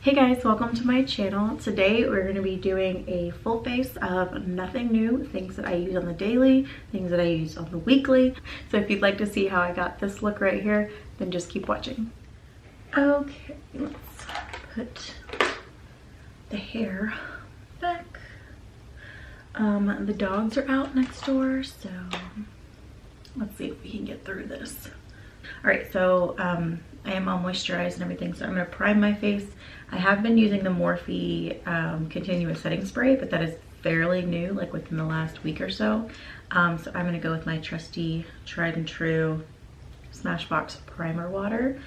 Hey guys, welcome to my channel. Today we're going to be doing a full face of nothing new, things that I use on the daily, things that I use on the weekly. So if you'd like to see how I got this look right here, then just keep watching. Okay, let's put the hair back. The dogs are out next door, so let's see if we can get through this. All right, so I am all moisturized and everything, so I'm gonna prime my face. I have been using the Morphe continuous setting spray, but that is fairly new, like within the last week or so. So I'm gonna go with my trusty, tried and true Smashbox primer water.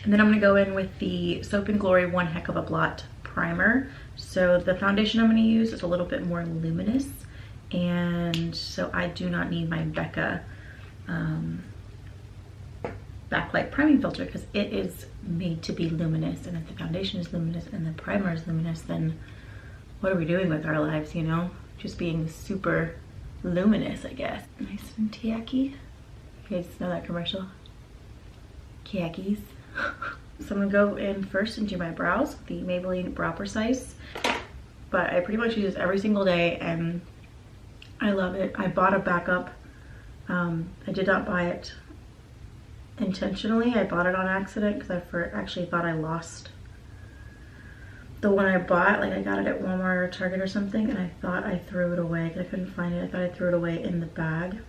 And then I'm gonna go in with the Soap & Glory One Heck of a Blot primer. So the foundation I'm gonna use is a little bit more luminous, and so I do not need my Becca backlight priming filter because it is made to be luminous, and if the foundation is luminous and the primer is luminous, then what are we doing with our lives, you know? Just being super luminous, I guess. Nice and tacky. You guys know that commercial? Khakis. So I'm gonna go in first and do my brows with the Maybelline Brow Precise, but I pretty much use this every single day and I love it. I bought a backup. I did not buy it intentionally. I bought it on accident because I actually thought I lost the one I bought. Like I got it at Walmart or Target or something, and I thought I threw it away because I couldn't find it. I thought I threw it away in the bag.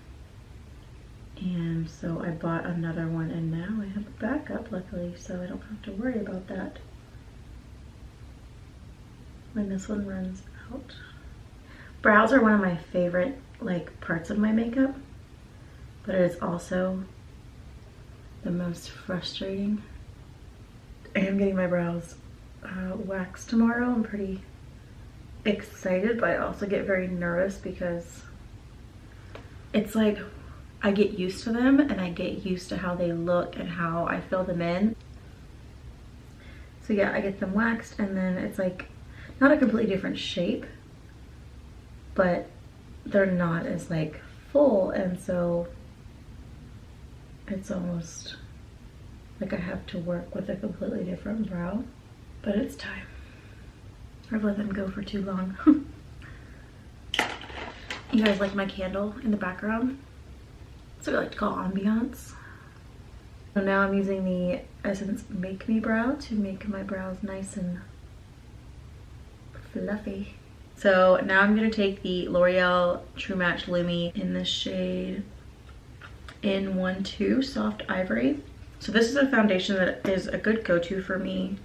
And so I bought another one, and now I have a backup, luckily, so I don't have to worry about that when this one runs out. Brows are one of my favorite like parts of my makeup, but it is also the most frustrating. I am getting my brows waxed tomorrow. I'm pretty excited, but I also get very nervous because it's like I get used to them and I get used to how they look and how I fill them in. So yeah, I get them waxed and then it's like not a completely different shape, but they're not as like full, and so it's almost like I have to work with a completely different brow, but it's time. I've let them go for too long. You guys like my candle in the background? That's what I like to call ambiance. So now I'm using the Essence Make Me Brow to make my brows nice and fluffy. So now I'm gonna take the L'Oreal True Match Lumi in the shade N12 Soft Ivory. So this is a foundation that is a good go-to for me.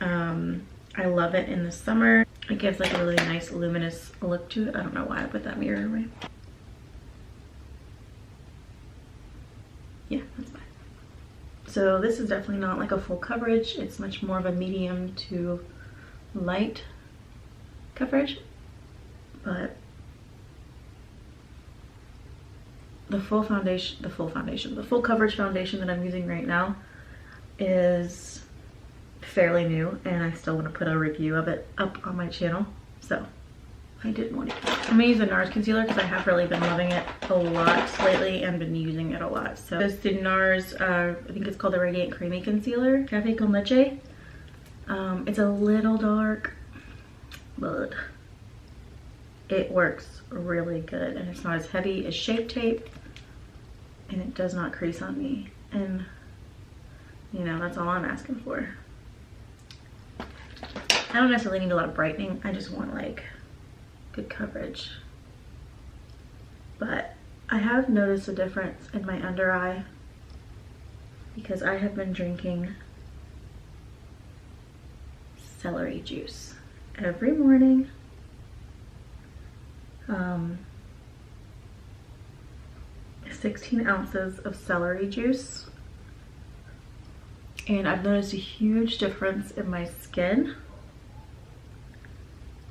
I love it in the summer. It gives like a really nice luminous look to it. I don't know why I put that mirror away. Yeah, that's fine. So this is definitely not like a full coverage. It's much more of a medium to light coverage, but the full coverage foundation that I'm using right now is fairly new, and I still want to put a review of it up on my channel, so I didn't want to. I'm gonna use the Nars concealer because I have really been loving it a lot lately and been using it a lot. So this is the Nars, I think it's called the Radient Creamy Concealer, Cafe con Leche. It's a little dark, but it works really good, and it's not as heavy as Shape Tape, and it does not crease on me, and you know, that's all I'm asking for. I don't necessarily need a lot of brightening, I just want like good coverage. But I have noticed a difference in my under eye because I have been drinking celery juice every morning. 16 ounces of celery juice, and I've noticed a huge difference in my skin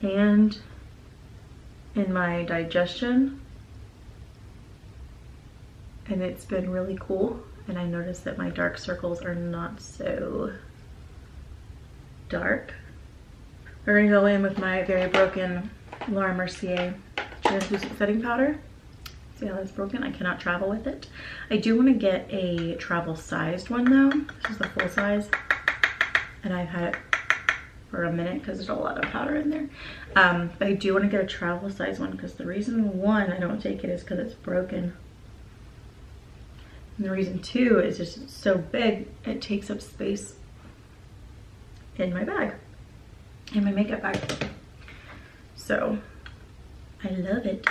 and in my digestion, and it's been really cool. And I noticed that my dark circles are not so dark. We're gonna go in with my very broken Laura Mercier Translucent Setting Powder. See how that's broken? I cannot travel with it. I do want to get a travel sized one though. This is the full size. And I've had it for a minute because there's a lot of powder in there. But I do want to get a travel size one because the reason one I don't take it is because it's broken. And the reason two is just so big, it takes up space in my bag, in my makeup bag. So I love it.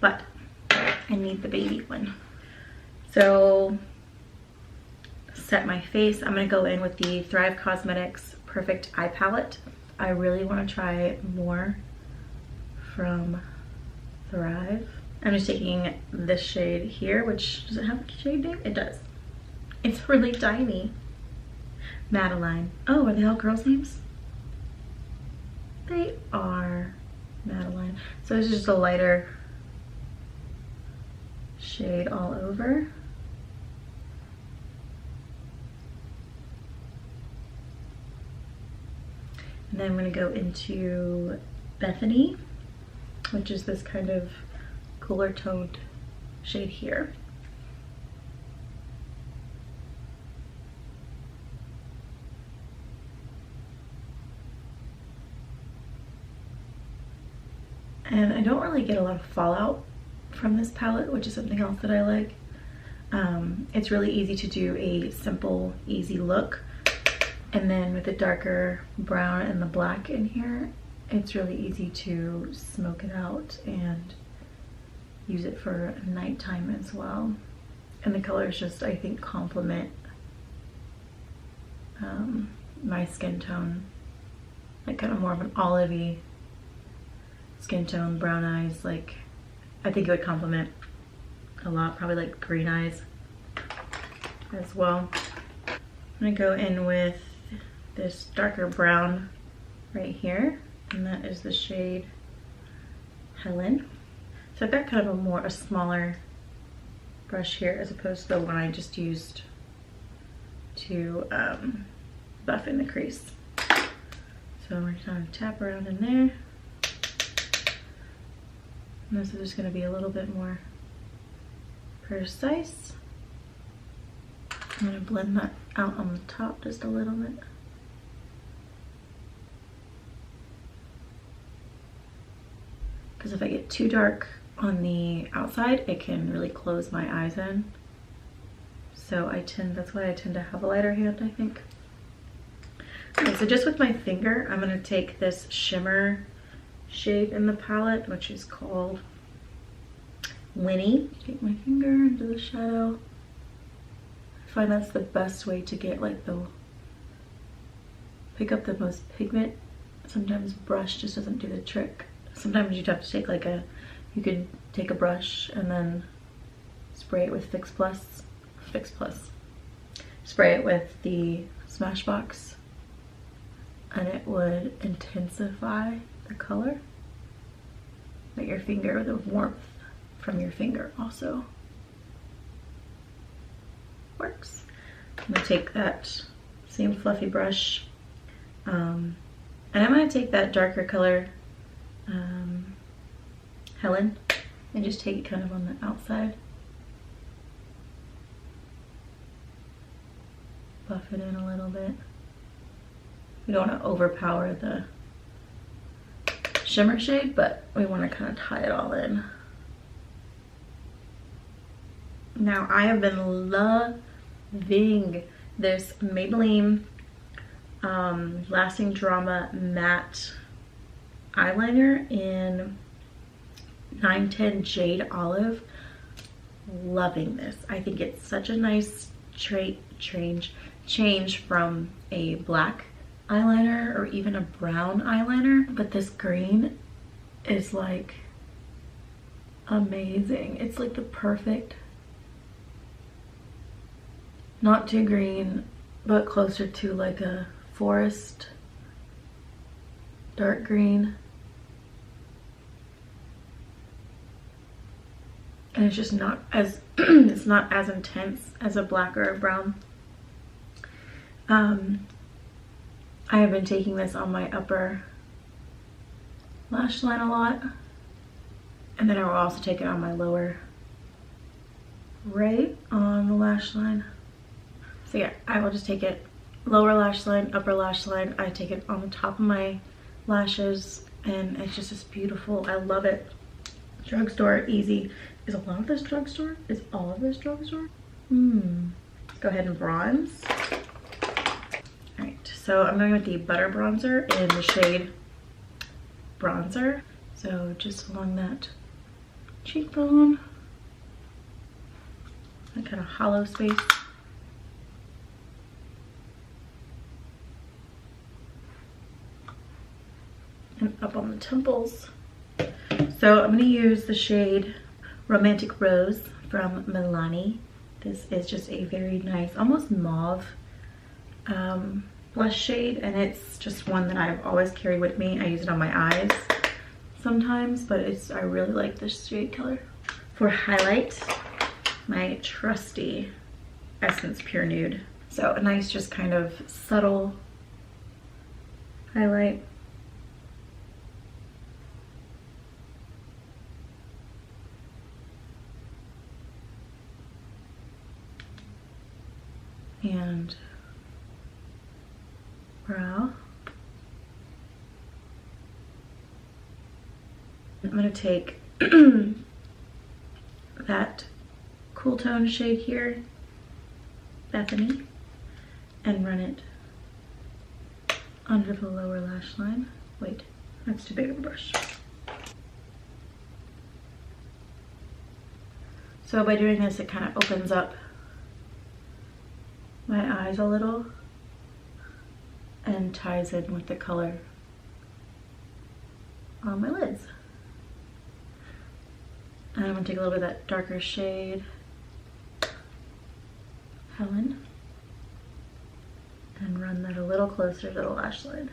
But I need the baby one. So set my face. I'm gonna go in with the Thrive Causemetics Perfect Eye Palette. I really want to try more from Thrive. I'm just taking this shade here, which, does it have a shade name? It does. It's really tiny. Maybelline. Oh, are they all girls' names? They are. Maybelline. So it's just a lighter shade all over. And then I'm going to go into Bethany, which is this kind of cooler toned shade here. And I don't really get a lot of fallout from this palette, which is something else that I like. It's really easy to do a simple, easy look. And then with the darker brown and the black in here, it's really easy to smoke it out and use it for nighttime as well. And the colors just, I think, complement my skin tone. Like kind of more of an olivey skin tone, brown eyes. Like, I think it would complement a lot, probably like green eyes as well. I'm gonna go in with this darker brown right here, and that is the shade Helen. So I've got kind of a smaller brush here as opposed to the one I just used to buff in the crease. So we're just gonna tap around in there. And this is just gonna be a little bit more precise. I'm gonna blend that out on the top just a little bit. Because if I get too dark on the outside, it can really close my eyes in. So that's why I tend to have a lighter hand, I think. Okay, so just with my finger, I'm gonna take this shimmer shade in the palette, which is called Winnie. Take my finger into the shadow. I find that's the best way to get like pick up the most pigment. Sometimes brush just doesn't do the trick. Sometimes you'd have to take you could take a brush and then spray it with Fix Plus. Spray it with the Smashbox and it would intensify the color. But your finger, the warmth from your finger also works. I'm gonna take that same fluffy brush and I'm gonna take that darker color Helen and just take it kind of on the outside. Buff it in a little bit. We don't want to overpower the shimmer shade, but we want to kind of tie it all in. Now I have been loving this Maybelline Lasting Drama Matte eyeliner in 910 Jade Olive. Loving this. I think it's such a nice change from a black eyeliner or even a brown eyeliner, but this green is like amazing. It's like the perfect, not too green, but closer to like a forest dark green. And it's just not as it's not as intense as a black or a brown. I have been taking this on my upper lash line a lot, And then I will also take it on my lower right on the lash line. So yeah, I will just take it lower lash line, upper lash line. I take it on the top of my lashes, and it's just this beautiful, I love it. Drugstore, easy. Is a lot of this drugstore? Is all of this drugstore? Let's go ahead and bronze. All right, so I'm going with the Butter Bronzer in the shade Bronzer. So just along that cheekbone, that kind of hollow space. And up on the temples. So I'm going to use the shade Romantic Rose from Milani. This is just a very nice, almost mauve blush shade, and it's just one that I've always carried with me. I use it on my eyes sometimes, but I really like this shade color. For highlight, my trusty Essence Pure Nude. So a nice, just kind of subtle highlight. And brow. I'm going to take that cool tone shade here, Bethany, and run it under the lower lash line. Wait, that's too big of a brush. So by doing this, it kind of opens up my eyes a little and ties in with the color on my lids. And I'm gonna take a little bit of that darker shade, Helen, and run that a little closer to the lash line.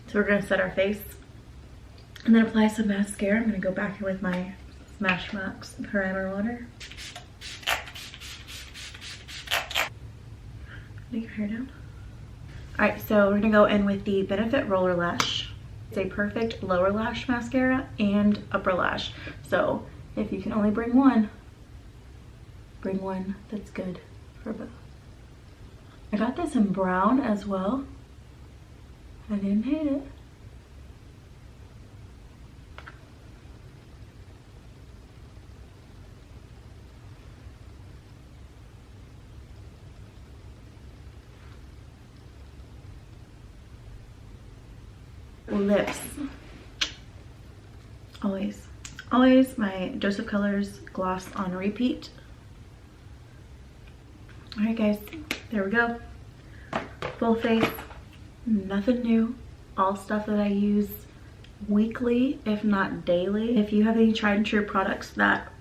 So we're gonna set our face and then apply some mascara. I'm gonna go back in with my Smashbox Primer Water. Lay your hair down. All right, so we're gonna go in with the Benefit Roller Lash. It's a perfect lower lash mascara and upper lash. So if you can only bring one that's good for both. I got this in brown as well. I didn't hate it. Lips. Always my Dose of Colors gloss on repeat. All right, guys, there we go. Full face, nothing new. All stuff that I use weekly, if not daily. If you have any tried and true products that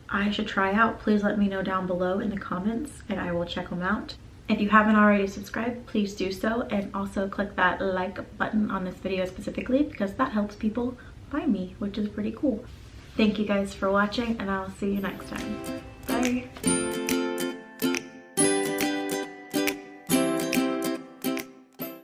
I should try out, please let me know down below in the comments and I will check them out. If you haven't already subscribed, please do so, and also click that like button on this video specifically because that helps people find me, which is pretty cool. Thank you guys for watching, and I'll see you next time. Bye!